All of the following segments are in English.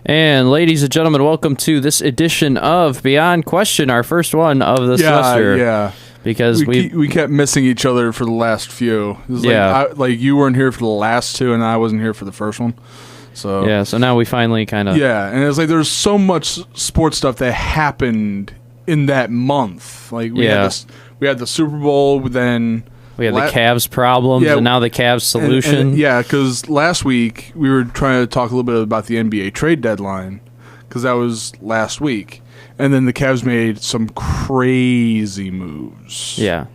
And ladies and gentlemen, welcome to this edition of Beyond Question, our first one of the semester. Yeah, because we kept missing each other for the last few. It was like you weren't here for the last two, and I wasn't here for the first one. So now we finally kind of and it's like there's so much sports stuff that happened in that month. Like we had the Super Bowl, then. We had the Cavs problems, and now the Cavs solution. Because last week we were trying to talk a little bit about the NBA trade deadline, because that was last week. And then the Cavs made some crazy moves. Yeah.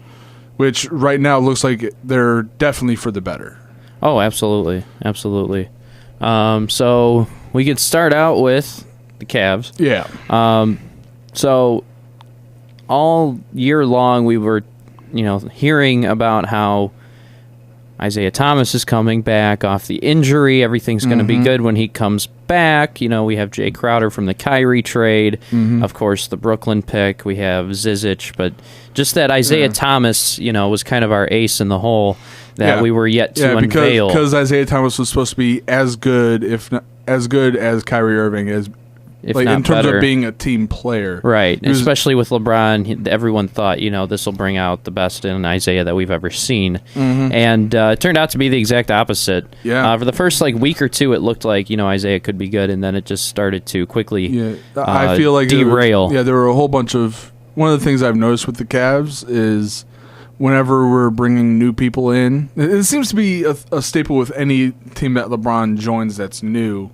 Which right now looks like they're definitely for the better. Oh, absolutely. Absolutely. So we could start out with the Cavs. Yeah. So all year long we were hearing about how Isaiah Thomas is coming back off the injury. Everything's going to be good when he comes back. We have Jay Crowder from the Kyrie trade. Of course, the Brooklyn pick. We have Zizic. But just that Isaiah Thomas, was kind of our ace in the hole that we were yet to unveil. Because Isaiah Thomas was supposed to be as good, if not as good as Kyrie Irving is. If like not in terms better. of being a team player. Right. Especially with LeBron, everyone thought, this will bring out the best in Isaiah that we've ever seen. And it turned out to be the exact opposite. Yeah. For the first week or two, it looked like, Isaiah could be good, and then it just started to quickly I feel like derail. There were a whole bunch of... One of the things I've noticed with the Cavs is whenever we're bringing new people in, it seems to be a staple with any team that LeBron joins that's new.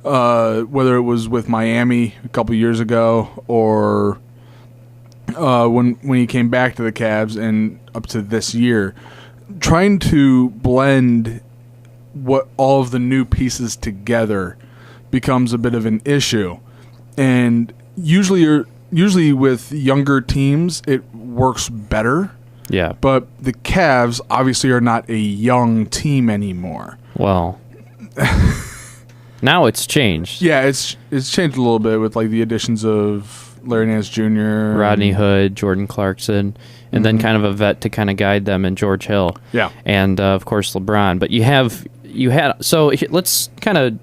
Whether it was with Miami a couple years ago or when he came back to the Cavs and up to this year, trying to blend what all of the new pieces together becomes a bit of an issue. And usually with younger teams, it works better. Yeah. But the Cavs obviously are not a young team anymore. Well... Now it's changed. Yeah, it's changed a little bit with like the additions of Larry Nance Jr., Rodney Hood, Jordan Clarkson, and then kind of a vet to kind of guide them in George Hill. Yeah. And of course LeBron. But so let's kind of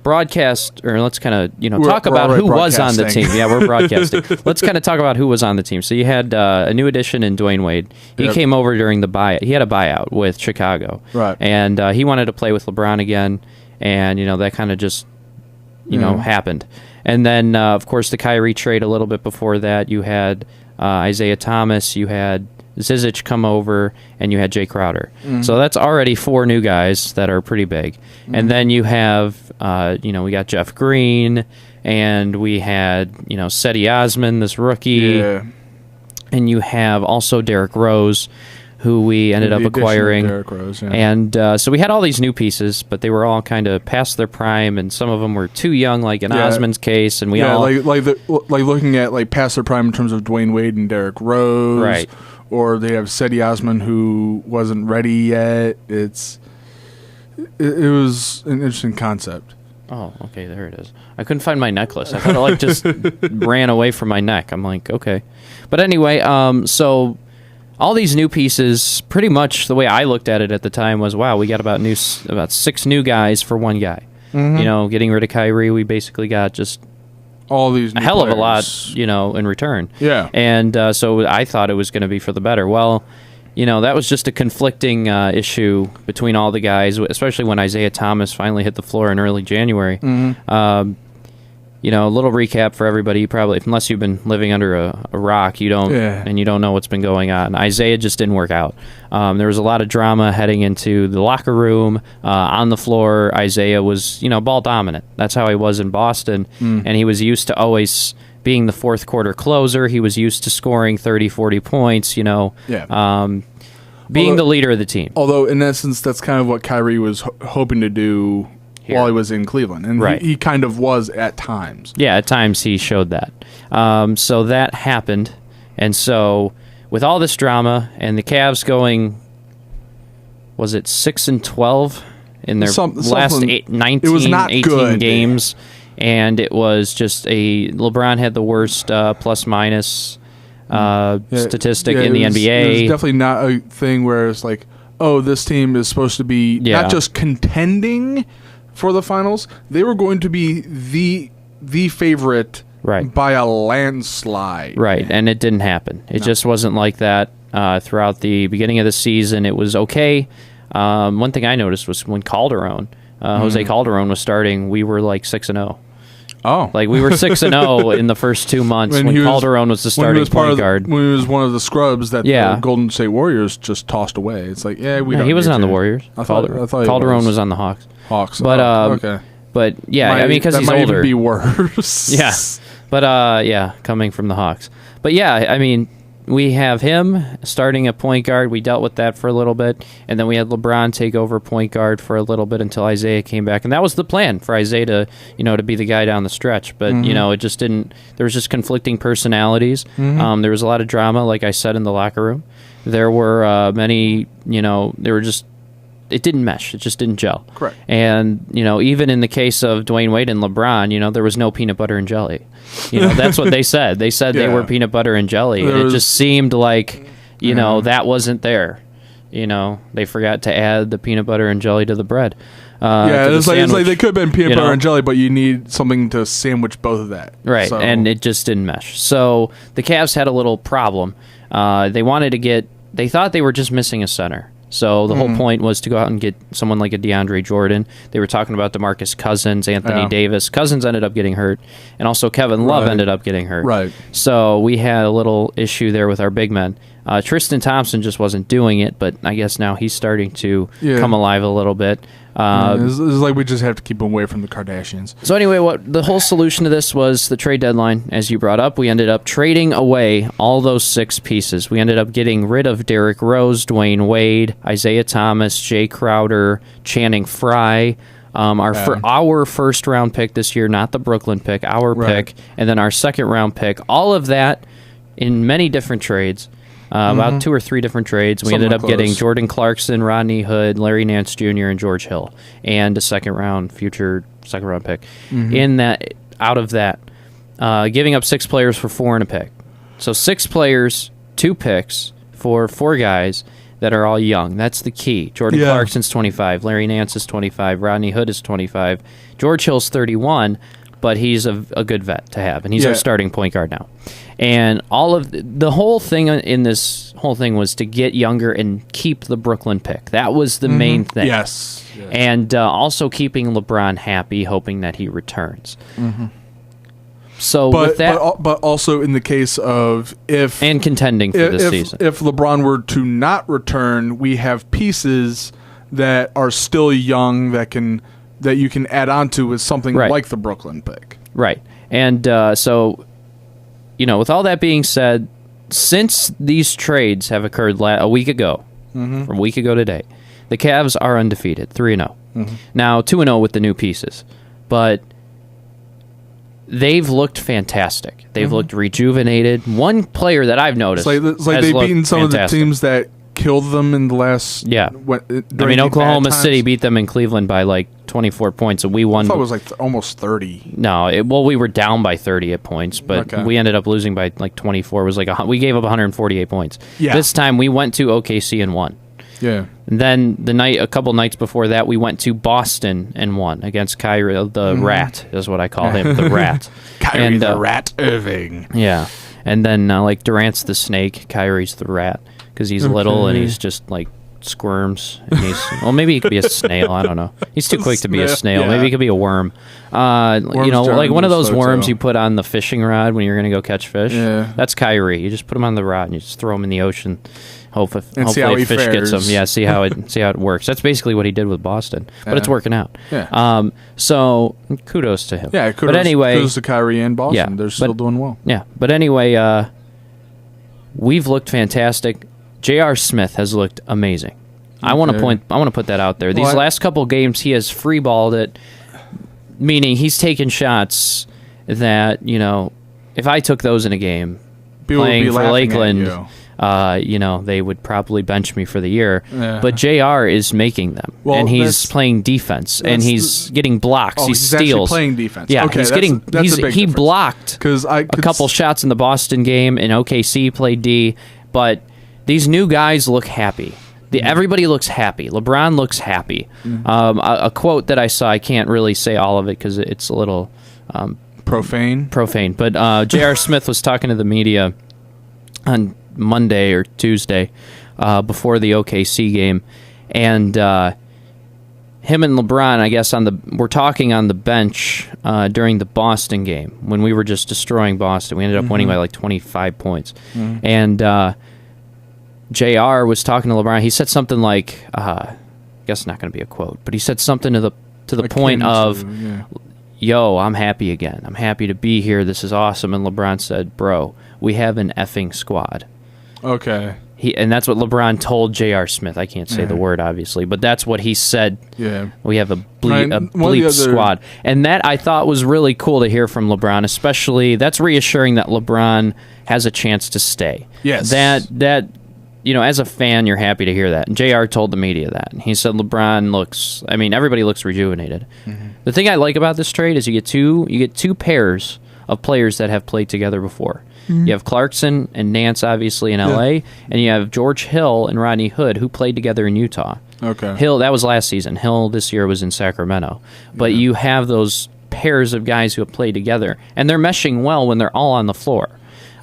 broadcast, or let's kind of talk about who was on the team. Yeah, we're broadcasting. Let's kind of talk about who was on the team. So you had a new addition in Dwayne Wade. He came over during the buyout. He had a buyout with Chicago. Right. And he wanted to play with LeBron again. And, that kind of just, happened. And then, of course, the Kyrie trade a little bit before that. You had Isaiah Thomas, you had Zizic come over, and you had Jay Crowder. So that's already 4 new guys that are pretty big. And then you have, we got Jeff Green, and we had, Cedi Osman, this rookie. Yeah. And you have also Derrick Rose, who we ended up acquiring. Derrick Rose, yeah. And so we had all these new pieces, but they were all kind of past their prime, and some of them were too young, like in Osman's case. And we all like looking at like past their prime in terms of Dwayne Wade and Derrick Rose, right? Or they have Cedi Osman who wasn't ready yet. It was an interesting concept. Oh, okay, there it is. I couldn't find my necklace. I thought it just ran away from my neck. I'm like, okay, but anyway, so. All these new pieces, pretty much the way I looked at it at the time was, wow, we got about 6 new guys for one guy. Getting rid of Kyrie, we basically got just all these new a hell players. of a lot, in return. Yeah. And so I thought it was going to be for the better. Well, that was just a conflicting issue between all the guys, especially when Isaiah Thomas finally hit the floor in early January. A little recap for everybody. Probably, unless you've been living under a rock, you don't, and you don't know what's been going on. Isaiah just didn't work out. There was a lot of drama heading into the locker room, on the floor. Isaiah was, ball dominant. That's how he was in Boston, and he was used to always being the fourth quarter closer. He was used to scoring 30, 40 points. Being the leader of the team. Although, in essence, that's kind of what Kyrie was hoping to do. Here. While he was in Cleveland. And he kind of was at times. Yeah, at times he showed that. So that happened. And so with all this drama and the Cavs going, was it 6-12 in their last 18 games? And it was just LeBron had the worst plus-minus statistic in the NBA. It was definitely not a thing where it's like, oh, this team is supposed to be not just contending for the finals, they were going to be the favorite Right. by a landslide. Right, and it didn't happen. It just wasn't like that throughout the beginning of the season. It was okay. One thing I noticed was when Calderon, Jose Calderon was starting, we were like 6-0. Oh. Like we were 6-0 in the first 2 months when Calderon was the starting point guard. When he was one of the scrubs that the Golden State Warriors just tossed away. It's like, he wasn't on the Warriors. I thought Calderon was on the Hawks. But okay. But yeah, I mean, because he's might older. Even be worse. Yeah. But coming from the Hawks. But yeah, I mean, we have him starting at point guard. We dealt with that for a little bit, and then we had LeBron take over point guard for a little bit until Isaiah came back, and that was the plan for Isaiah to, to be the guy down the stretch. But it just didn't. There was just conflicting personalities. There was a lot of drama, like I said, in the locker room. There were many. There were just. It didn't mesh. It just didn't gel. Correct. And, even in the case of Dwayne Wade and LeBron, there was no peanut butter and jelly. That's what they said. They said they were peanut butter and jelly. And it just seemed like, that wasn't there. They forgot to add the peanut butter and jelly to the bread. It's like they could have been peanut butter and jelly, but you need something to sandwich both of that. Right, so. And it just didn't mesh. So the Cavs had a little problem. They thought they were just missing a center. So the whole point was to go out and get someone like a DeAndre Jordan. They were talking about DeMarcus Cousins, Anthony Davis. Cousins ended up getting hurt, and also Kevin Love ended up getting hurt. Right. So we had a little issue there with our big men. Tristan Thompson just wasn't doing it, but I guess now he's starting to come alive a little bit. It's like we just have to keep him away from the Kardashians. So anyway, what the whole solution to this was the trade deadline, as you brought up. We ended up trading away all those 6 pieces. We ended up getting rid of Derrick Rose, Dwayne Wade, Isaiah Thomas, Jay Crowder, Channing Frye, our first round pick this year, not the Brooklyn pick, our pick, and then our second round pick. All of that in many different trades. About 2 or 3 different trades. We ended up getting Jordan Clarkson, Rodney Hood, Larry Nance Jr., and George Hill, and a future second round pick. Out of that, giving up 6 players for 4 and a pick. So 6 players, 2 picks for 4 guys that are all young. That's the key. Jordan Clarkson's 25, Larry Nance is 25, Rodney Hood is 25, George Hill's 31, but he's a good vet to have, and he's our starting point guard now. And all of the whole thing in this whole thing was to get younger and keep the Brooklyn pick. That was the main thing. Yes. And also keeping LeBron happy, hoping that he returns. So with that, but also in the case of and contending for this season, if LeBron were to not return, we have pieces that are still young that you can add on to with something like the Brooklyn pick. Right. And so, with all that being said, since these trades have occurred a week ago, from a week ago today, the Cavs are undefeated, 3-0. Now, 2-0 with the new pieces. But they've looked fantastic. They've looked rejuvenated. One player that I've noticed it's like they've beaten some of the teams that killed them in the last... Yeah. Oklahoma City beat them in Cleveland by like 24 points, and we won... I thought it was like almost 30. No, we were down by 30 at points, but we ended up losing by like 24. It was like we gave up 148 points. Yeah. This time we went to OKC and won. Yeah. And then a couple nights before that, we went to Boston and won against Kyrie, the Rat is what I call him, the Rat. Kyrie the Rat Irving. Yeah. And then like Durant's the Snake, Kyrie's the Rat, because he's little and he's just like squirms. And maybe he could be a snail. I don't know. He's too quick to be a snail. Yeah. Maybe he could be a worm. Like one of those worms you put on the fishing rod when you're going to go catch fish. Yeah. That's Kyrie. You just put him on the rod and you just throw him in the ocean. Hopefully a fish gets him. Yeah, see how it works. That's basically what he did with Boston, but it's working out. Yeah. So kudos to him. Yeah. Kudos to Kyrie and Boston. Yeah, they're still doing well. Yeah. But anyway, we've looked fantastic. J.R. Smith has looked amazing. I want to put that out there. These last couple games, he has freeballed it, meaning he's taken shots that if I took those in a game, playing for Lakeland. They would probably bench me for the year. Yeah. But JR is making them, and he's playing defense, and he's getting blocks. He steals. Actually playing defense. Yeah, okay, he blocked a couple shots in the Boston game, and OKC played D. But these new guys look happy. Everybody looks happy. LeBron looks happy. A quote that I saw, I can't really say all of it because it's a little Profane. But J.R. Smith was talking to the media on Monday or Tuesday before the OKC game, and him and LeBron, I guess, were talking on the bench during the Boston game when we were just destroying Boston. We ended up winning by like 25 points, and JR was talking to LeBron. He said something like, I guess not going to be a quote, but he said something to the point of, yo, I'm happy again. I'm happy to be here. This is awesome. And LeBron said, bro, we have an effing squad. Okay. And that's what LeBron told J.R. Smith. I can't say the word, obviously, but that's what he said. Yeah. We have a bleep squad. And that I thought was really cool to hear from LeBron, especially that's reassuring that LeBron has a chance to stay. Yes. That as a fan, you're happy to hear that. And JR told the media that. And he said everybody looks rejuvenated. The thing I like about this trade is you get two pairs of players that have played together before. You have Clarkson and Nance, obviously, in L.A., and you have George Hill and Rodney Hood, who played together in Utah. Okay. Hill, that was last season. Hill this year was in Sacramento. But you have those pairs of guys who have played together, and they're meshing well when they're all on the floor.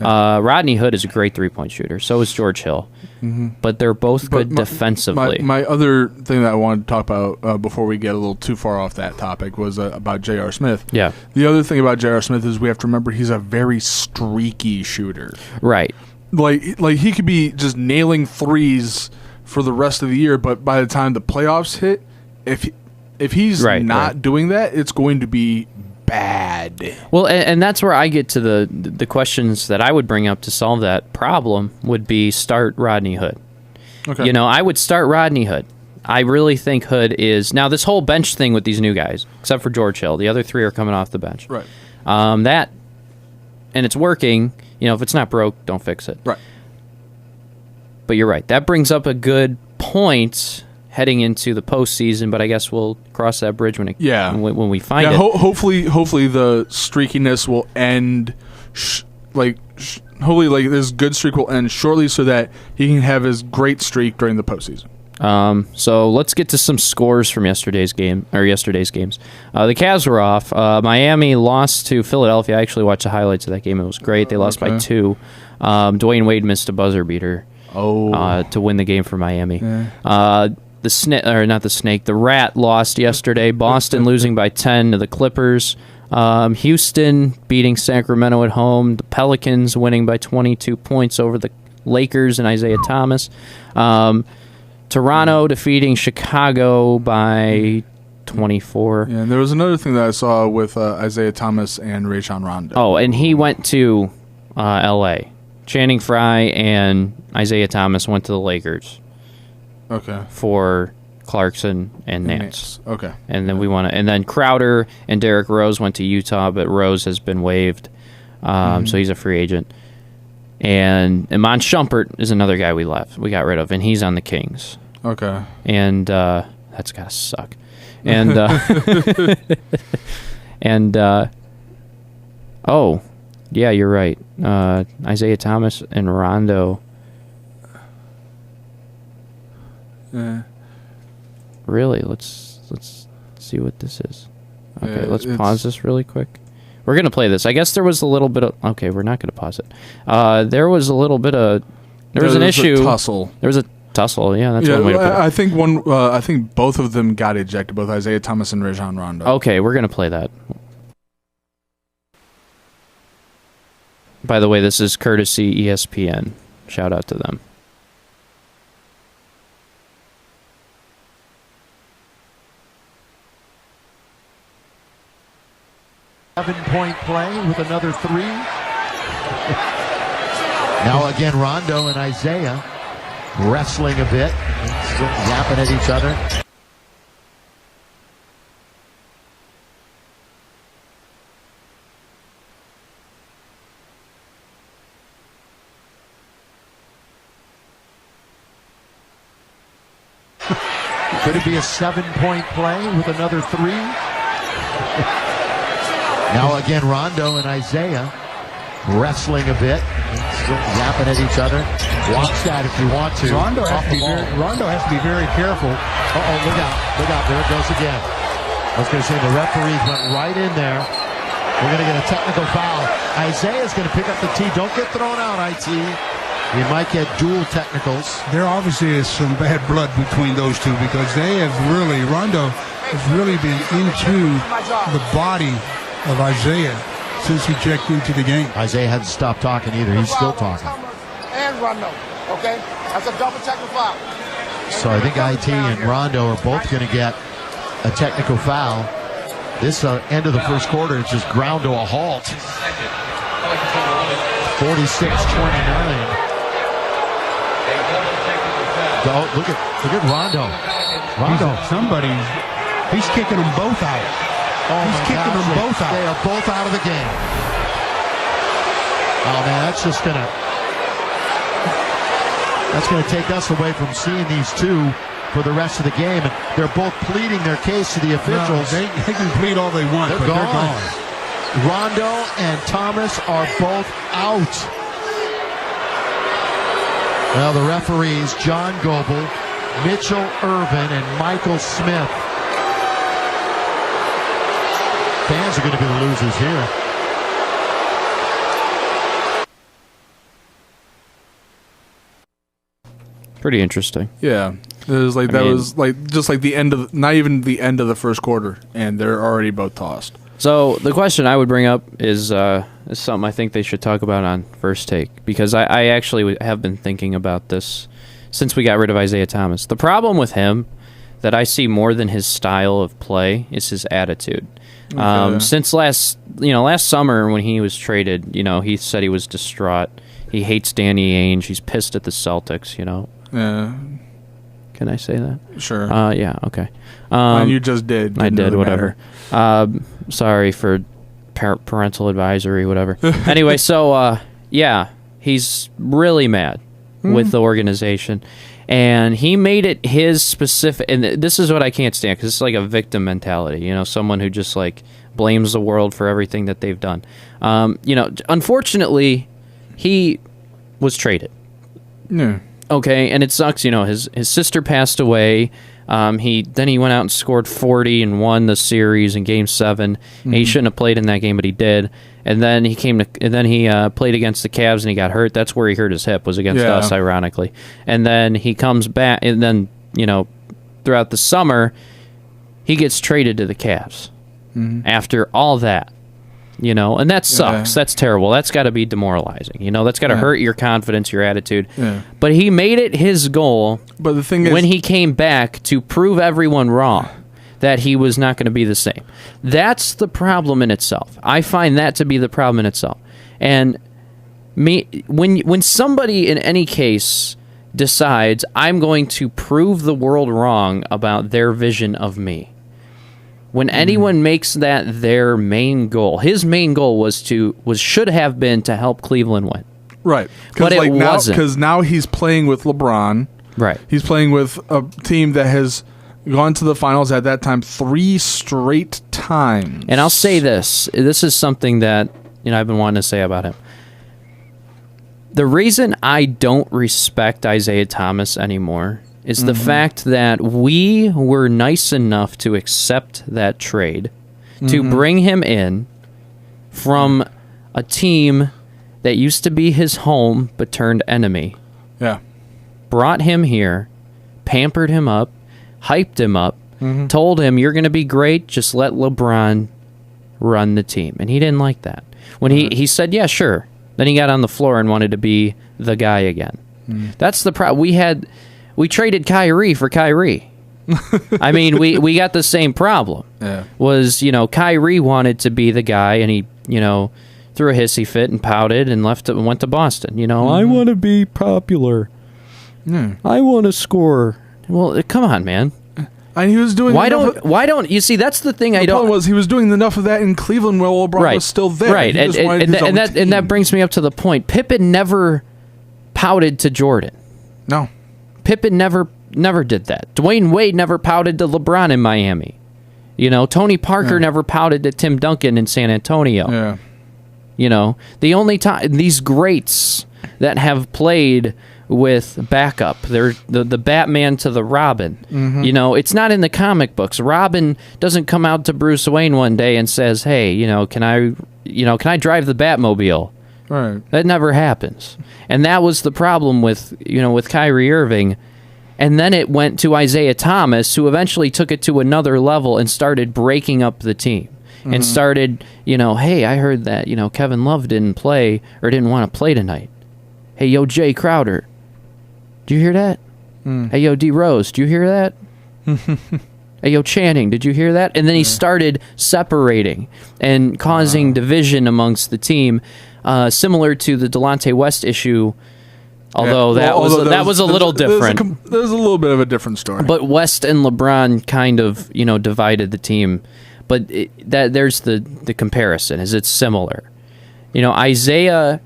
Rodney Hood is a great three-point shooter. So is George Hill. But they're both good defensively. My other thing that I wanted to talk about before we get a little too far off that topic was about J.R. Smith. Yeah. The other thing about J.R. Smith is we have to remember he's a very streaky shooter. Right. Like he could be just nailing threes for the rest of the year, but by the time the playoffs hit, if he's not doing that, it's going to be bad. Well, and that's where I get to the questions that I would bring up to solve that problem would be start Rodney Hood. Okay. I would start Rodney Hood. I really think Hood is... Now, this whole bench thing with these new guys, except for George Hill, the other three are coming off the bench. Right. And it's working. If it's not broke, don't fix it. Right. But you're right. That brings up a good point heading into the postseason, but I guess we'll cross that bridge when we find it. Hopefully the streakiness will end. Hopefully, this good streak will end shortly, so that he can have his great streak during the postseason. So let's get to some scores from yesterday's games. The Cavs were off. Miami lost to Philadelphia. I actually watched the highlights of that game. It was great. They lost by 2. Dwayne Wade missed a buzzer beater to win the game for Miami. Yeah. The Rat lost yesterday. Boston losing by 10 to the Clippers. Houston beating Sacramento at home. The Pelicans winning by 22 points over the Lakers and Isaiah Thomas. Toronto defeating Chicago by 24. Yeah, and there was another thing that I saw with Isaiah Thomas and Rajon Rondo. Oh, and he went to L.A. Channing Frye and Isaiah Thomas went to the Lakers. Okay. For Clarkson and Nance. Okay. And then and then Crowder and Derrick Rose went to Utah, but Rose has been waived, so he's a free agent. And Iman Shumpert is another guy we got rid of, and he's on the Kings. Okay. And that's gotta suck. And oh, yeah, you're right. Isaiah Thomas and Rondo. Really? Let's see what this is. Okay, let's pause this really quick. We're gonna play this. I guess there was a little bit of. Okay, we're not gonna pause it. There was a little bit of. There was an issue. There was a tussle. Yeah, that's one way to put it. I think both of them got ejected. Both Isaiah Thomas and Rajon Rondo. Okay, we're gonna play that. By the way, this is courtesy ESPN. Shout out to them. 7-point play with another 3. Now again, Rondo and Isaiah wrestling a bit, yapping at each other. Could it be a 7-point play with another 3? Now again, Rondo and Isaiah wrestling a bit, still yapping at each other. Watch that if you want to. Rondo has to be very careful. Uh-oh, look out. There it goes again. I was going to say the referees went right in there. We're going to get a technical foul. Isaiah's going to pick up the tee. Don't get thrown out, IT. You might get dual technicals. There obviously is some bad blood between those two because Rondo has really been into the body of Isaiah since he checked into the game. Isaiah hasn't stopped talking either. He's still talking. And Rondo, okay? That's a double technical foul. So I think IT and Rondo are both going to get a technical foul. This end of the first quarter, it's just ground to a halt. 46-29. Oh, look at Rondo. He's kicking them both out. He's kicking them both out. They are both out of the game. Oh man, that's going to take us away from seeing these two for the rest of the game. And they're both pleading their case to the officials. No, they can plead all they want, but they're gone. Rondo and Thomas are both out. Well, the referees, John Goebel, Mitchell Irvin, and Michael Smith. Fans are going to be the losers here. Pretty interesting. Yeah, it was like was just like the end of not even the end of the first quarter, and they're already both tossed. So the question I would bring up is something I think they should talk about on First Take, because I actually have been thinking about this since we got rid of Isaiah Thomas. The problem with him that I see more than his style of play is his attitude. Okay. Since last summer when he was traded, he said he was distraught. He hates Danny Ainge. He's pissed at the Celtics. Yeah. Can I say that? Sure. Yeah. Okay. You just did. I Didn't did. really Whatever. Sorry for parental advisory. Whatever. Anyway, so yeah, he's really mad with the organization, and he made it his specific. And this is what I can't stand, because it's like a victim mentality. Someone who just like blames the world for everything that they've done. Unfortunately, he was traded. Yeah. Okay, and it sucks. His sister passed away. He went out and scored 40 and won the series in Game 7. Mm-hmm. He shouldn't have played in that game, but he did. And then he played against the Cavs and he got hurt. That's where he hurt his hip, was against us, ironically. And then he comes back, and then throughout the summer, he gets traded to the Cavs after all that. And that sucks. Yeah. That's terrible. That's got to be demoralizing. That's got to hurt your confidence, your attitude. Yeah. But he made it his goal. But the thing is, when he came back, to prove everyone wrong that he was not going to be the same. That's the problem in itself. I find that to be the problem in itself. And when somebody in any case decides, I'm going to prove the world wrong about their vision of me. When anyone makes that their main goal, his main goal should have been to help Cleveland win. Right. But it wasn't. Because now he's playing with LeBron. Right. He's playing with a team that has gone to the finals at that time 3 straight times. And I'll say this. This is something that I've been wanting to say about him. The reason I don't respect Isaiah Thomas anymore is the fact that we were nice enough to accept that trade, to bring him in from a team that used to be his home but turned enemy. Yeah. Brought him here, pampered him up, hyped him up, told him, you're going to be great, just let LeBron run the team. And he didn't like that. When he said, yeah, sure. Then he got on the floor and wanted to be the guy again. That's the problem. We traded Kyrie for Kyrie. I mean, we got the same problem. Yeah. Was, Kyrie wanted to be the guy, and he, threw a hissy fit and pouted and went to Boston. I want to be popular. I want to score. Well, come on, man. And he was doing. Why don't you see? That's the thing. He was doing enough of that in Cleveland while LeBron was still there. Right, and that brings me up to the point. Pippen never pouted to Jordan. No. Pippen never did that. Dwayne Wade never pouted to LeBron in Miami. Tony Parker never pouted to Tim Duncan in San Antonio. Yeah. You know, the only time these greats that have played with backup, they're the Batman to the Robin. You know, it's not in the comic books. Robin doesn't come out to Bruce Wayne one day and says, "Hey, can I drive the Batmobile?" Right. That never happens. And that was the problem with Kyrie Irving. And then it went to Isaiah Thomas, who eventually took it to another level and started breaking up the team. And started, hey, I heard that, Kevin Love didn't play or didn't want to play tonight. Hey, yo, Jay Crowder, do you hear that? Hey, yo, D Rose, do you hear that? Hey, yo, Channing, did you hear that? And then he started separating and causing division amongst the team, similar to the Delonte West issue. Although that was a little different. There's a little bit of a different story. But West and LeBron kind of, divided the team. But there's the comparison, is it's similar. Isaiah's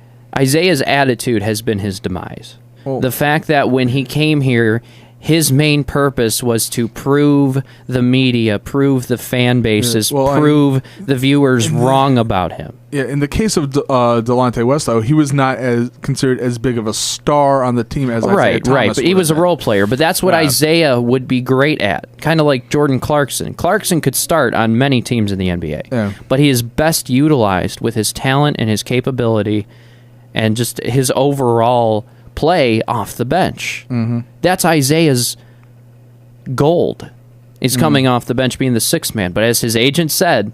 attitude has been his demise. Oh. The fact that when he came here, his main purpose was to prove the media, prove the fan bases, prove the viewers wrong about him. Yeah, in the case of Delonte West, though, he was not considered as big of a star on the team as Isaiah Thomas. Right, but he was a role player. But that's what Isaiah would be great at, kind of like Jordan Clarkson. Clarkson could start on many teams in the NBA, but he is best utilized with his talent and his capability and just his overall play off the bench. That's Isaiah's gold. He's coming off the bench being the sixth man. But as his agent said,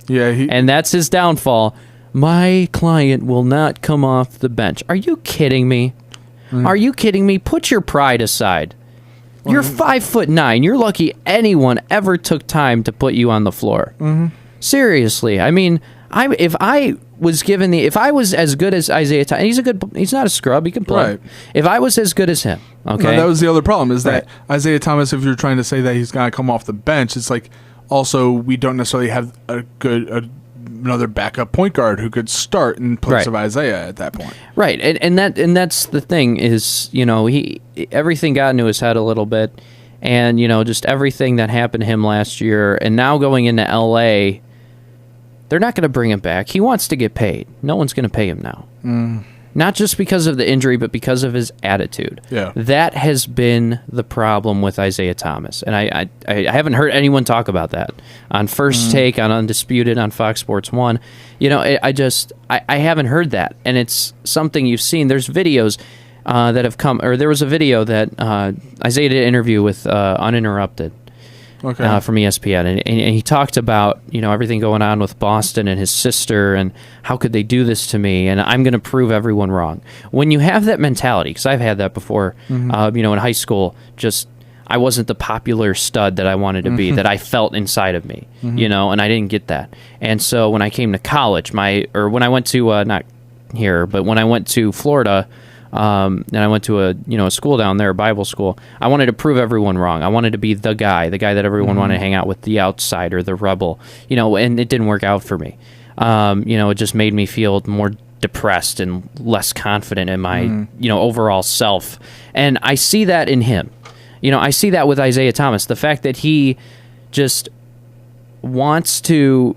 and that's his downfall, my client will not come off the bench. Are you kidding me? Are you kidding me? Put your pride aside. You're 5'9". You're lucky anyone ever took time to put you on the floor. Seriously. I mean, if I was as good as Isaiah Thomas, he's not a scrub, he can play. Right. If I was as good as him, okay. No, that was the other problem, is that Isaiah Thomas, if you're trying to say that he's going to come off the bench, it's like, also, we don't necessarily have another backup point guard who could start in place of Isaiah at that point. Right. And that's the thing is, everything got into his head a little bit, and just everything that happened to him last year, and now going into LA, they're not going to bring him back. He wants to get paid. No one's going to pay him now. Not just because of the injury, but because of his attitude. Yeah. That has been the problem with Isaiah Thomas. And I haven't heard anyone talk about that on First Take, on Undisputed, on Fox Sports 1. I haven't heard that. And it's something you've seen. There's videos that have come, or there was a video that Isaiah did an interview with Uninterrupted. From ESPN, and he talked about everything going on with Boston and his sister, and how could they do this to me, and I'm going to prove everyone wrong. When you have that mentality, because I've had that before, in high school, just I wasn't the popular stud that I wanted to be, that I felt inside of me, and I didn't get that. And so when I came to college, when I went to not here, but when I went to Florida. And I went to a school down there, a Bible school. I wanted to prove everyone wrong. I wanted to be the guy that everyone wanted to hang out with, the outsider, the rebel. And it didn't work out for me. It just made me feel more depressed and less confident in my overall self. And I see that in him. I see that with Isaiah Thomas. The fact that he just wants to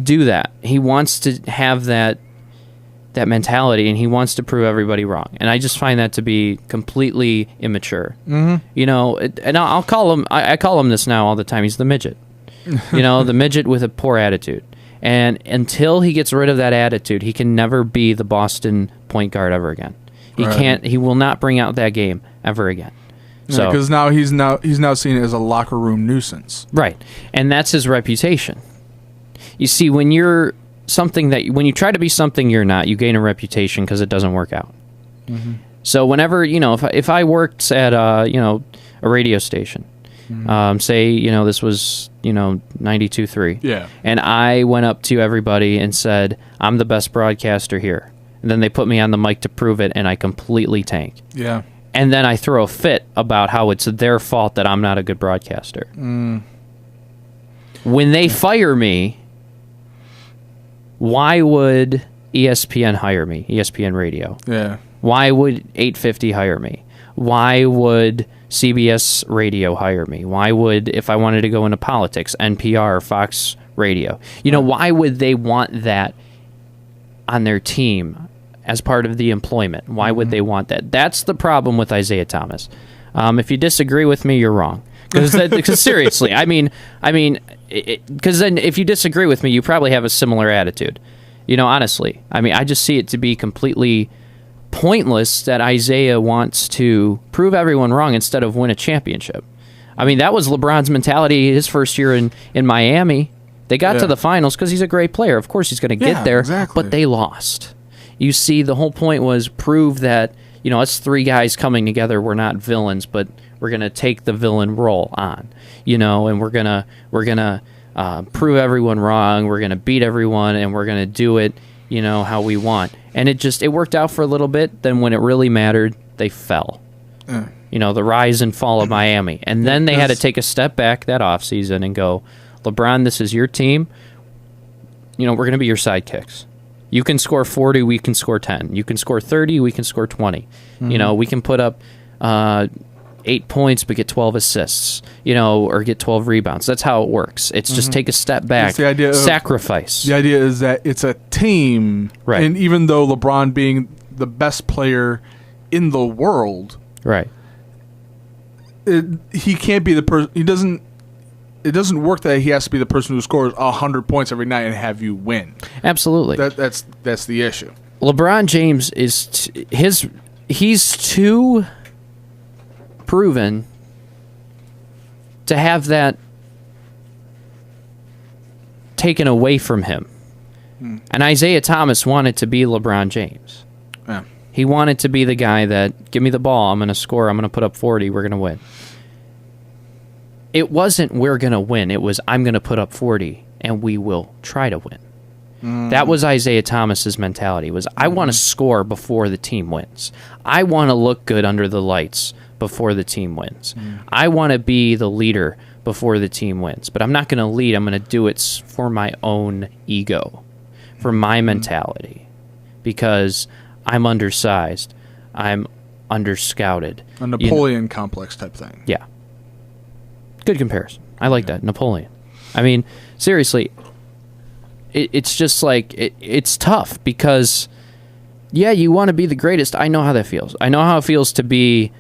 do that. He wants to have that mentality, and he wants to prove everybody wrong, and I just find that to be completely immature. And I'll call him. I call him this now all the time. He's the midget. The midget with a poor attitude. And until he gets rid of that attitude, he can never be the Boston point guard ever again. He can't. He will not bring out that game ever again. So because now he's now seen as a locker room nuisance. Right, and that's his reputation. You see, when you try to be something you're not, you gain a reputation because it doesn't work out. So whenever, if I worked at, a radio station, say, this was, 92.3. Yeah. And I went up to everybody and said, I'm the best broadcaster here. And then they put me on the mic to prove it, and I completely tank. Yeah. And then I throw a fit about how it's their fault that I'm not a good broadcaster. When they fire me, why would ESPN hire me? ESPN Radio. Yeah. Why would 850 hire me? Why would CBS Radio hire me? Why would, if I wanted to go into politics, NPR or Fox Radio? Why would they want that on their team as part of the employment. Why would they want that? That's the problem with Isaiah Thomas. If you disagree with me, you're wrong. Because seriously, because then if you disagree with me, you probably have a similar attitude. Honestly, I just see it to be completely pointless that Isaiah wants to prove everyone wrong instead of win a championship. That was LeBron's mentality his first year in Miami. They got to the finals because he's a great player. Of course, he's going to get there, exactly. But they lost. You see, the whole point was prove that us three guys coming together, we're not villains, but we're going to take the villain role on, and we're gonna prove everyone wrong. We're going to beat everyone, and we're going to do it, how we want. And it worked out for a little bit. Then when it really mattered, they fell. The rise and fall of Miami. And then they had to take a step back that offseason and go, LeBron, this is your team. We're going to be your sidekicks. You can score 40, we can score 10. You can score 30, we can score 20. We can put up 8 points but get 12 assists, or get 12 rebounds. That's how it works. It's just take a step back, the idea sacrifice. The idea is that it's a team, right? And even though LeBron being the best player in the world, right, he can't be the person. It doesn't work that he has to be the person who scores 100 points every night and have you win. Absolutely, that's the issue. LeBron James is he's too proven to have that taken away from him. And Isaiah Thomas wanted to be LeBron James. Yeah. He wanted to be the guy that, give me the ball, I'm going to score, I'm going to put up 40, we're going to win. It wasn't we're going to win, it was I'm going to put up 40 and we will try to win. That was Isaiah Thomas's mentality, was I want to score before the team wins. I want to look good under the lights before the team wins. I want to be the leader before the team wins. But I'm not going to lead, I'm going to do it for my own ego, for my mentality, because I'm undersized, I'm underscouted. A Napoleon complex type thing. Yeah. Good comparison. I like that. Napoleon. Seriously, it's just like, it's tough because, yeah, you want to be the greatest. I know how that feels. I know how it feels to be,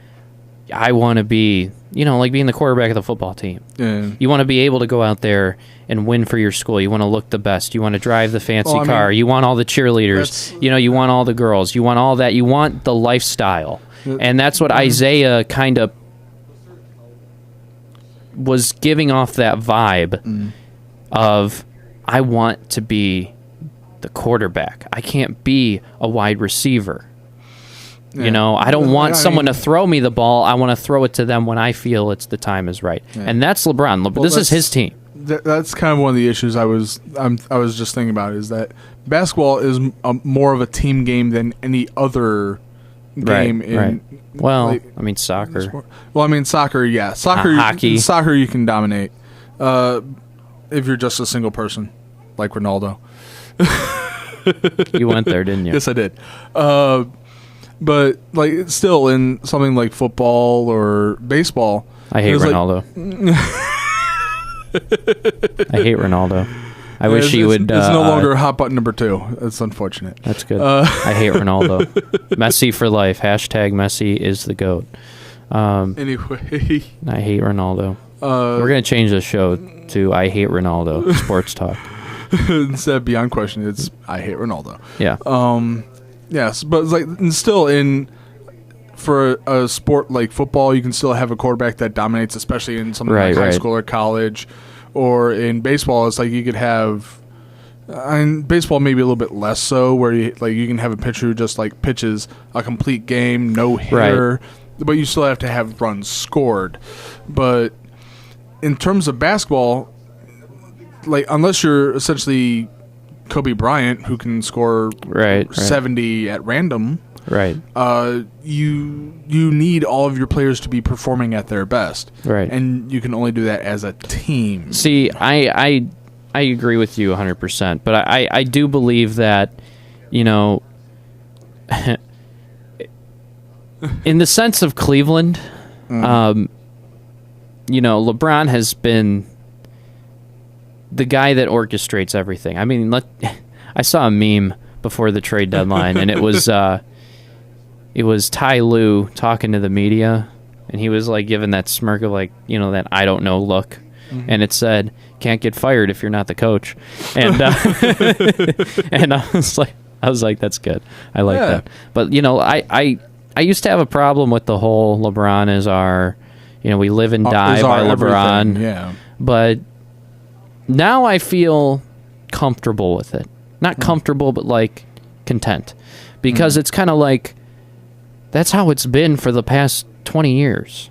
I want to be, like being the quarterback of the football team. Yeah. You want to be able to go out there and win for your school. You want to look the best. You want to drive the fancy car. You want all the cheerleaders. You want all the girls. You want all that. You want the lifestyle. And that's what Isaiah kind of was giving off that vibe of, I want to be the quarterback. I can't be a wide receiver. Yeah. I don't want someone to throw me the ball. I want to throw it to them when I feel the time is right. Yeah. And that's LeBron. This is his team. That's kind of one of the issues I was just thinking about, is that basketball is more of a team game than any other game in. Right. Well, soccer. Sport. Well, soccer, yeah. Hockey. Soccer you can dominate if you're just a single person, like Ronaldo. You went there, didn't you? Yes, I did. But still, in something like football or baseball, I hate Ronaldo. I hate Ronaldo. I wish he would. It's no longer hot button number 2. It's unfortunate. That's good. I hate Ronaldo. Messi for life. Hashtag Messi is the GOAT. Anyway, I hate Ronaldo. We're gonna change the show to I hate Ronaldo Sports Talk. Instead of Beyond Question, it's I hate Ronaldo. Yeah. Yes, but for a sport like football, you can still have a quarterback that dominates, especially in something like high school or college. Or in baseball, it's like you could have, in baseball maybe a little bit less so, where you can have a pitcher who just pitches a complete game, no hitter, but you still have to have runs scored. But in terms of basketball, unless you're essentially Kobe Bryant, who can score 70 at random, you need all of your players to be performing at their best, and you can only do that as a team. See, I agree with you 100%, but I do believe that, in the sense of Cleveland, LeBron has been the guy that orchestrates everything. I saw a meme before the trade deadline, and it was Ty Lue talking to the media, and he was like giving that smirk of like, that I don't know look, and it said, "Can't get fired if you're not the coach," and and I was like, that's good. I like that. But I used to have a problem with the whole LeBron is our, we live and die by LeBron. Everything. Yeah. But now I feel comfortable with it. Not comfortable, but like content. Because it's kind of like, that's how it's been for the past 20 years.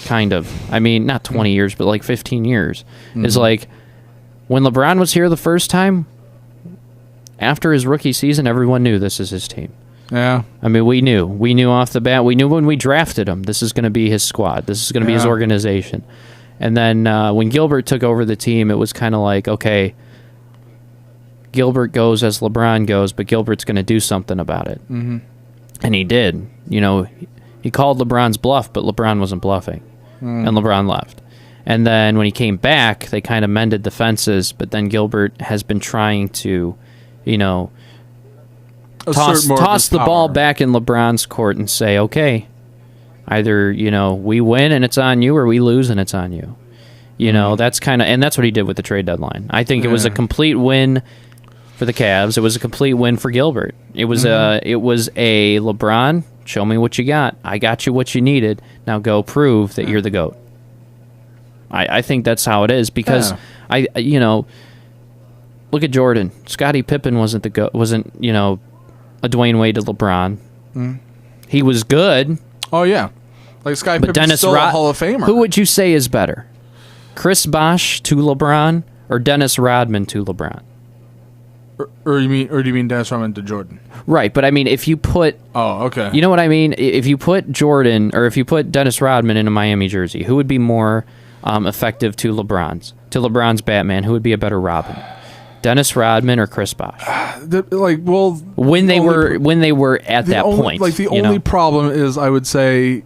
Kind of. I mean, not 20 years, but like 15 years. It's like, when LeBron was here the first time, after his rookie season, everyone knew this is his team. Yeah. I mean, we knew. We knew off the bat. We knew when we drafted him, this is going to be his squad. This is going to be his organization. And then when Gilbert took over the team, it was kind of like, okay, Gilbert goes as LeBron goes, but Gilbert's going to do something about it. Mm-hmm. And he did. He called LeBron's bluff, but LeBron wasn't bluffing. And LeBron left. And then when he came back, they kind of mended the fences, but then Gilbert has been trying to, toss the ball back in LeBron's court and say, okay, either, we win and it's on you, or we lose and it's on you. That's kind of, and that's what he did with the trade deadline. I think it was a complete win for the Cavs. It was a complete win for Gilbert. It was a LeBron, show me what you got. I got you what you needed. Now go prove that you're the GOAT. I think that's how it is, because look at Jordan. Scottie Pippen wasn't the GOAT, wasn't, a Dwayne Wade to LeBron. He was good. Oh yeah. Like Scottie Pippen's Dennis still a Hall of Famer. Who would you say is better? Chris Bosh to LeBron or Dennis Rodman to LeBron? Or do you mean Dennis Rodman to Jordan? Right, but I mean, if you put... Oh, okay. You know what I mean? If you put Jordan, or if you put Dennis Rodman in a Miami jersey, who would be more effective to LeBron's Batman? Who would be a better Robin? Dennis Rodman or Chris Bosh? When they were at that point. Like, the only problem is, I would say,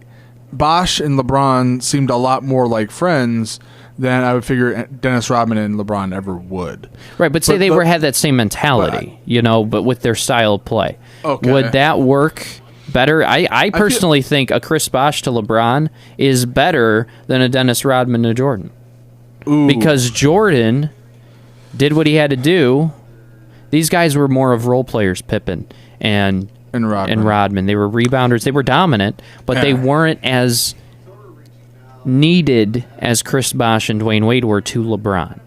Bosh and LeBron seemed a lot more like friends than I would figure Dennis Rodman and LeBron ever would. Right, but say they had that same mentality, but with their style of play. Okay. Would that work better? I personally think a Chris Bosh to LeBron is better than a Dennis Rodman to Jordan. Ooh. Because Jordan did what he had to do. These guys were more of role players, Pippen and Rodman. They were rebounders. They were dominant, but they weren't as needed as Chris Bosh and Dwayne Wade were to LeBron.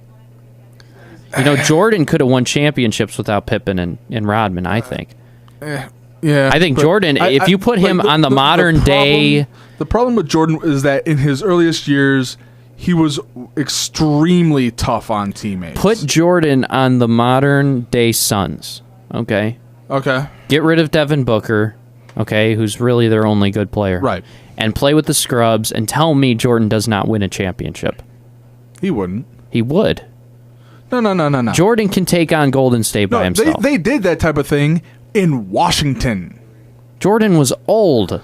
Jordan could have won championships without Pippen and Rodman, I think. Yeah, I think Jordan, if you put him on the modern day... The problem with Jordan is that in his earliest years, he was extremely tough on teammates. Put Jordan on the modern day Suns, okay? Okay. Get rid of Devin Booker, okay, who's really their only good player. Right. And play with the scrubs and tell me Jordan does not win a championship. He wouldn't. He would. No. Jordan can take on Golden State by himself. They did that type of thing in Washington. Jordan was old.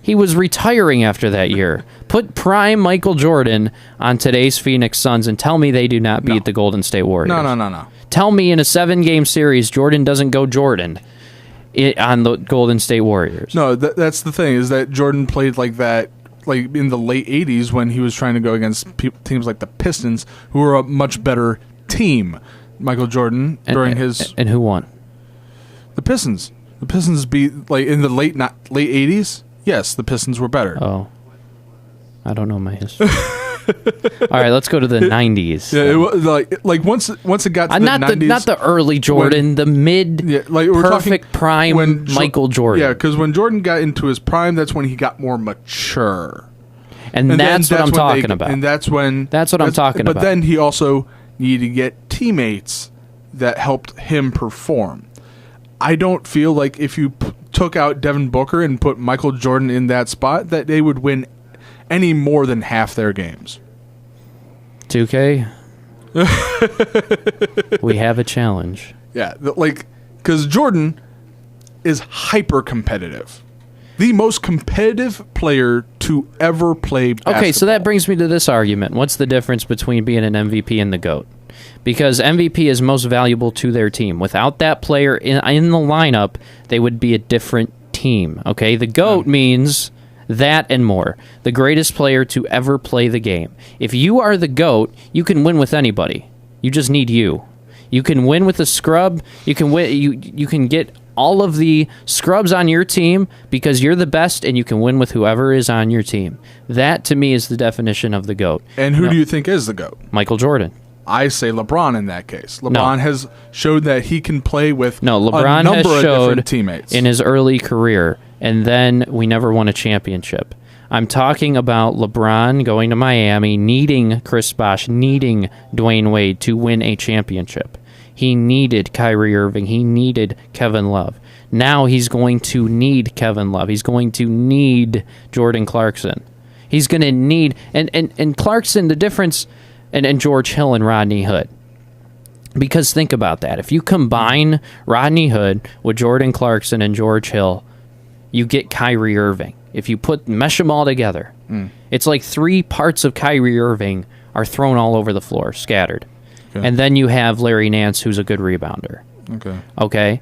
He was retiring after that year. Put prime Michael Jordan on today's Phoenix Suns and tell me they do not beat the Golden State Warriors. No. Tell me in a 7-game series Jordan doesn't go Jordan on the Golden State Warriors. No, that's the thing, is that Jordan played like that, like in the late 80s when he was trying to go against teams like the Pistons, who were a much better team. Michael Jordan and who won? The Pistons. The Pistons beat, like, in the late 80s. Yes, the Pistons were better. Oh, I don't know my history. All right, let's go to the 90s. Yeah, it was like once it got to the 90s, not the early Jordan, the mid, we're perfect prime when Michael Jordan. Yeah, because when Jordan got into his prime, that's when he got more mature, and that's what I'm talking about. And that's what I'm talking about. But then he also needed to get teammates that helped him perform. I don't feel like if you took out Devin Booker and put Michael Jordan in that spot, that they would win any more than half their games. 2K, we have a challenge. Yeah, because Jordan is hyper competitive. The most competitive player to ever play basketball. Okay, so that brings me to this argument. What's the difference between being an MVP and the GOAT? because MVP is most valuable to their team. Without that player in the lineup, they would be a different team. Okay, the GOAT means that and more. The greatest player to ever play the game. If you are the GOAT, you can win with anybody. You just need you. You can win with a scrub. You can win. You can get all of the scrubs on your team because you're the best, and you can win with whoever is on your team. That, to me, is the definition of the GOAT. And who do you think is the GOAT? Michael Jordan. I say LeBron in that case. LeBron has showed that he can play with LeBron a number has of showed different teammates in his early career, and then we never won a championship. I'm talking about LeBron going to Miami, needing Chris Bosh, needing Dwayne Wade to win a championship. He needed Kyrie Irving. He needed Kevin Love. Now he's going to need Kevin Love. He's going to need Jordan Clarkson. He's going to need... And Clarkson, the difference... And George Hill and Rodney Hood. Because think about that. If you combine Rodney Hood with Jordan Clarkson and George Hill, you get Kyrie Irving. If you mesh them all together, it's like 3 parts of Kyrie Irving are thrown all over the floor, scattered. Okay. And then you have Larry Nance, who's a good rebounder. Okay?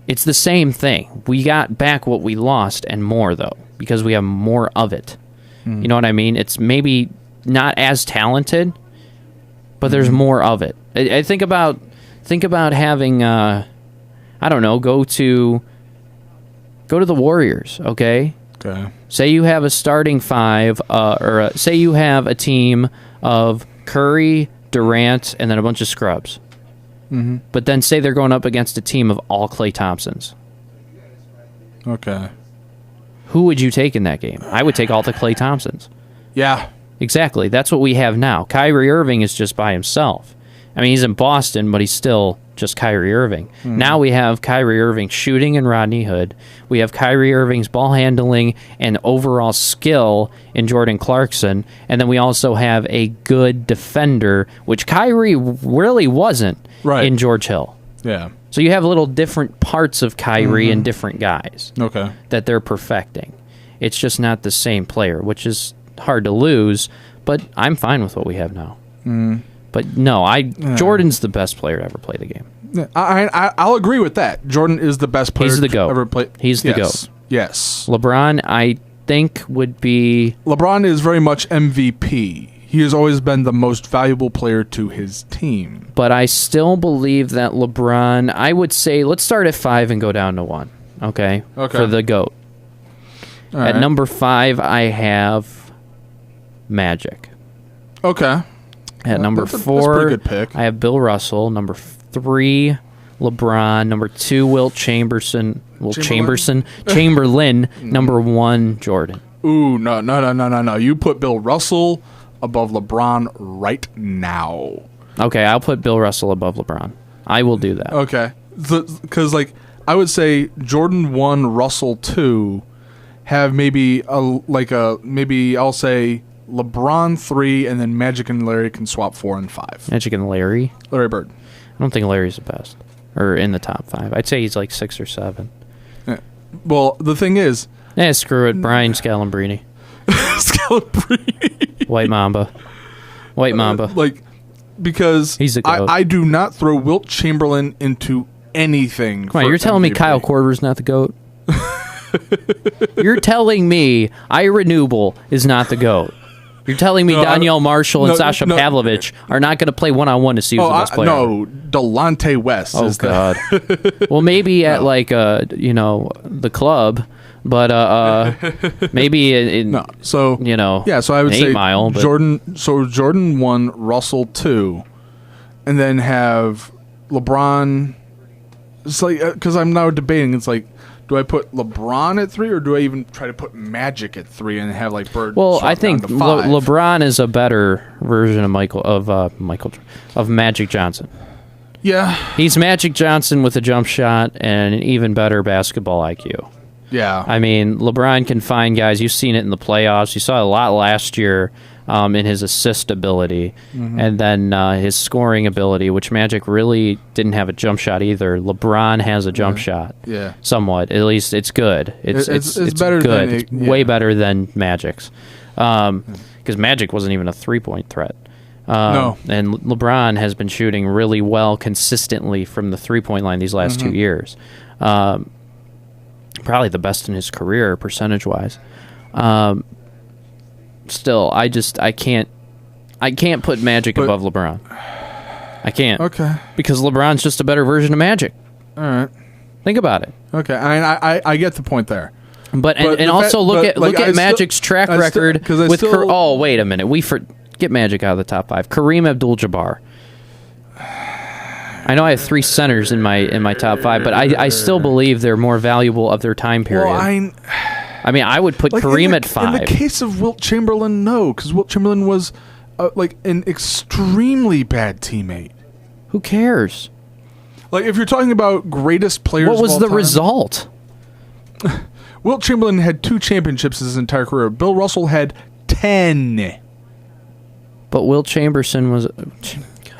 It's the same thing. We got back what we lost and more, though, because we have more of it. You know what I mean? It's maybe not as talented, but there's more of it. I think about having, I don't know, go to the Warriors, okay? Okay. Say you have a starting 5, say you have a team of Curry, Durant, and then a bunch of scrubs. Mm-hmm. But then say they're going up against a team of all Klay Thompsons. Okay. Who would you take in that game? I would take all the Klay Thompsons. Yeah. Exactly. That's what we have now. Kyrie Irving is just by himself. I mean, he's in Boston, but he's still just Kyrie Irving. Now we have Kyrie Irving shooting and Rodney Hood. We have Kyrie Irving's ball handling and overall skill in Jordan Clarkson. And then we also have a good defender, which Kyrie really wasn't in George Hill. Yeah. So you have little different parts of Kyrie and different guys that they're perfecting. It's just not the same player, which is hard to lose, but I'm fine with what we have now. But no, Jordan's the best player to ever play the game. I'll agree with that. Jordan is the best player He's the to GOAT. ever play. He's the GOAT. Yes. LeBron, I think, would be... LeBron is very much MVP. He has always been the most valuable player to his team. But I still believe that LeBron, I would say, let's start at 5 and go down to 1, okay? For the GOAT. All At right. number 5, I have Magic. Okay. At number that's a 4, pretty good pick. I have Bill Russell. Number 3, LeBron. Number 2, Wilt Chamberlain. Chamberlain. Number 1, Jordan. Ooh, no. You put Bill Russell above LeBron right now. Okay, I'll put Bill Russell above LeBron. I will do that. Okay. Because, I would say Jordan 1, Russell 2 have maybe I'll say LeBron 3, and then Magic and Larry can swap 4 and 5. Magic and Larry? Larry Bird. I don't think Larry's the best. Or in the top 5. I'd say he's like 6 or 7. Yeah. Well, the thing is... Screw it. Brian Scalabrine. Scalabrine. White Mamba. Because he's a GOAT. I do not throw Wilt Chamberlain into anything. Come on, you're telling me Kyle Korver's not the GOAT? You're telling me Ira Newble is not the GOAT? You're telling me Danielle Marshall and Sasha Pavlovich are not going to play one-on-one to see who's the best player? No, Delonte West. Oh, God. Well, maybe at, the club, but maybe in so I would say 8 Mile. But Jordan 1, Russell 2, and then have LeBron. It's like, because I'm now debating, it's like, do I put LeBron at 3, or do I even try to put Magic at 3 and have Bird? Well, I think down to 5? LeBron is a better version of Magic Johnson. Yeah, he's Magic Johnson with a jump shot and an even better basketball IQ. Yeah, I mean, LeBron can find guys. You've seen it in the playoffs. You saw a lot last year in his assist ability, and then his scoring ability, which Magic really didn't have a jump shot either. LeBron has a jump shot, somewhat. At least it's good. It's better good. Than way better than Magic's, because Magic wasn't even a 3-point threat. No. And LeBron has been shooting really well consistently from the three-point line these last 2 years. Probably the best in his career, percentage-wise. Still, I can't put Magic above LeBron. I can't. Okay. Because LeBron's just a better version of Magic. All right. Think about it. Okay. I get the point there. But the also fact- look but, at like, I still- Magic's track I still- record 'cause I with. still- Oh, wait a minute. Get Magic out of the top 5. Kareem Abdul-Jabbar. I know I have 3 centers in my top 5, but I still believe they're more valuable of their time period. Well, I mean, I would put like Kareem in the, at 5. In the case of Wilt Chamberlain, no, because Wilt Chamberlain was like an extremely bad teammate. Who cares? Like if you're talking about greatest players, What of was all the time, result? Wilt Chamberlain had 2 championships his entire career. Bill Russell had 10. But Wilt Chamberlain was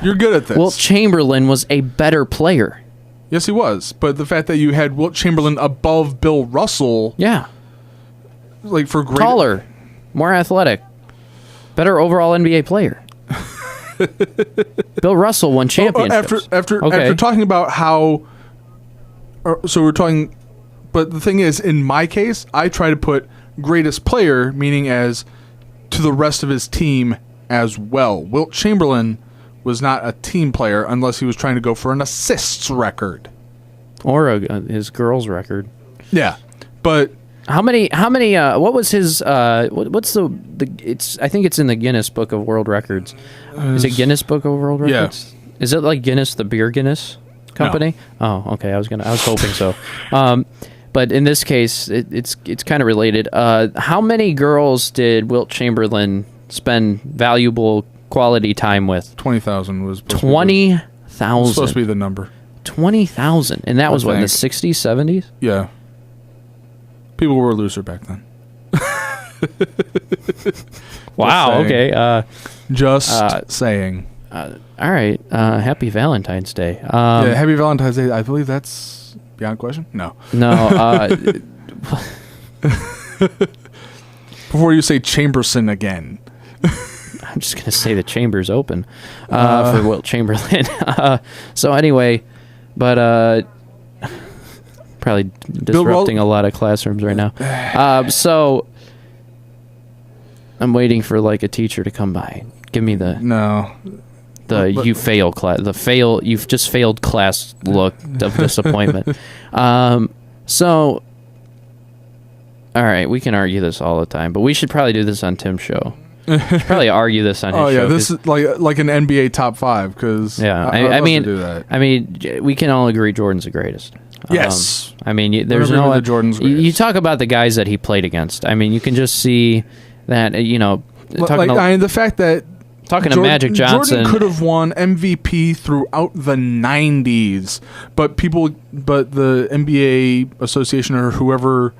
You're good at this. Wilt Chamberlain was a better player. Yes, he was. But the fact that you had Wilt Chamberlain above Bill Russell, Yeah, like for great, taller, more athletic, better overall NBA player. Bill Russell won championships. After talking about how, so we're talking, but the thing is, in my case, I try to put greatest player, meaning as to the rest of his team as well. Wilt Chamberlain was not a team player unless he was trying to go for an assists record. Or his girls' record. Yeah, but How many? What was his? What's the? I think it's in the Guinness Book of World Records. Is it Guinness Book of World Yeah. Records? Is it like Guinness, the beer Guinness company? Oh, okay. I was hoping so. But in this case, it's kind of related. How many girls did Wilt Chamberlain spend valuable quality time with? 20,000 was supposed to be 20,000. supposed to be the number. 20,000, and that was what, in the think. 60s, 70s? Yeah, people were looser back then. Wow. saying. Okay. Just saying. All right. Happy Valentine's Day. Yeah, happy Valentine's Day. I believe that's beyond question. No. No. Before you say Chamberson again. I'm just gonna say the chamber's open for Wilt Chamberlain. So anyway, but probably disrupting a lot of classrooms right now. So I'm waiting for like a teacher to come by. Give me the No. you fail class, you've just failed class look of disappointment. So all right, we can argue this all the time, but we should probably do this on Tim's show. Probably argue this on his show. Oh yeah, this is like an NBA top 5 because Yeah, I'd I love mean, to do that. I mean, we can all agree Jordan's the greatest. Yes. I mean, there's agree no. with the Jordan's you greatest. talk about the guys that he played against. I mean, you can just see that. The fact that Talking to Magic Johnson. Jordan could have won MVP throughout the 90s, but the NBA Association or whoever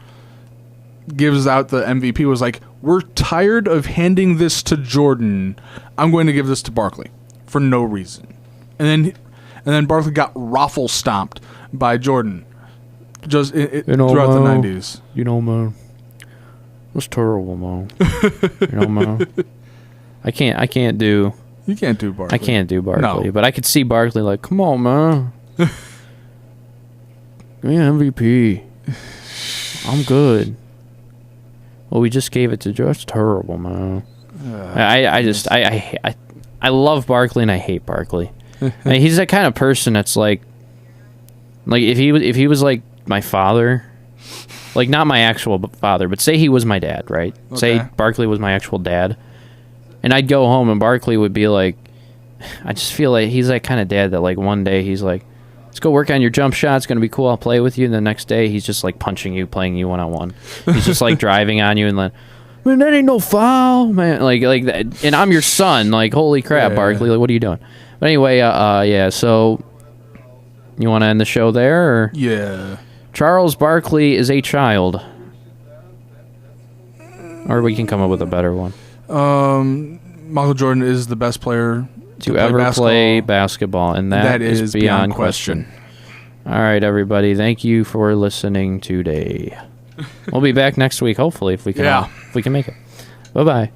gives out the MVP was like, we're tired of handing this to Jordan. I'm going to give this to Barkley for no reason. And then Barkley got raffle stomped by Jordan just throughout the 90s. You know, man, it's terrible, man. You know, man. I can't do. You can't do Barkley. I can't do Barkley, No. but I could see Barkley like, come on, man. Give me an MVP. I'm good. Well, we just gave it to Joe. It's terrible, man. I love Barkley and I hate Barkley. I mean, he's that kind of person that's like if he was like my father, like not my actual father, but say he was my dad, right? Okay. Say Barkley was my actual dad, and I'd go home and Barkley would be like, I just feel like he's that kind of dad that like one day he's like, let's go work on your jump shot. It's going to be cool. I'll play with you. And the next day, he's just like punching you, playing you one-on-one. He's just like driving on you and like, man, that ain't no foul, man. Like that. And I'm your son. Like, holy crap, Yeah. Barkley. Like, what are you doing? But anyway, yeah. So you want to end the show there? Or? Yeah. Charles Barkley is a child. Or we can come up with a better one. Michael Jordan is the best player To ever play basketball. And that is beyond question. All right, everybody. Thank you for listening today. We'll be back next week, hopefully, if we can. Yeah. If we can make it. Bye-bye.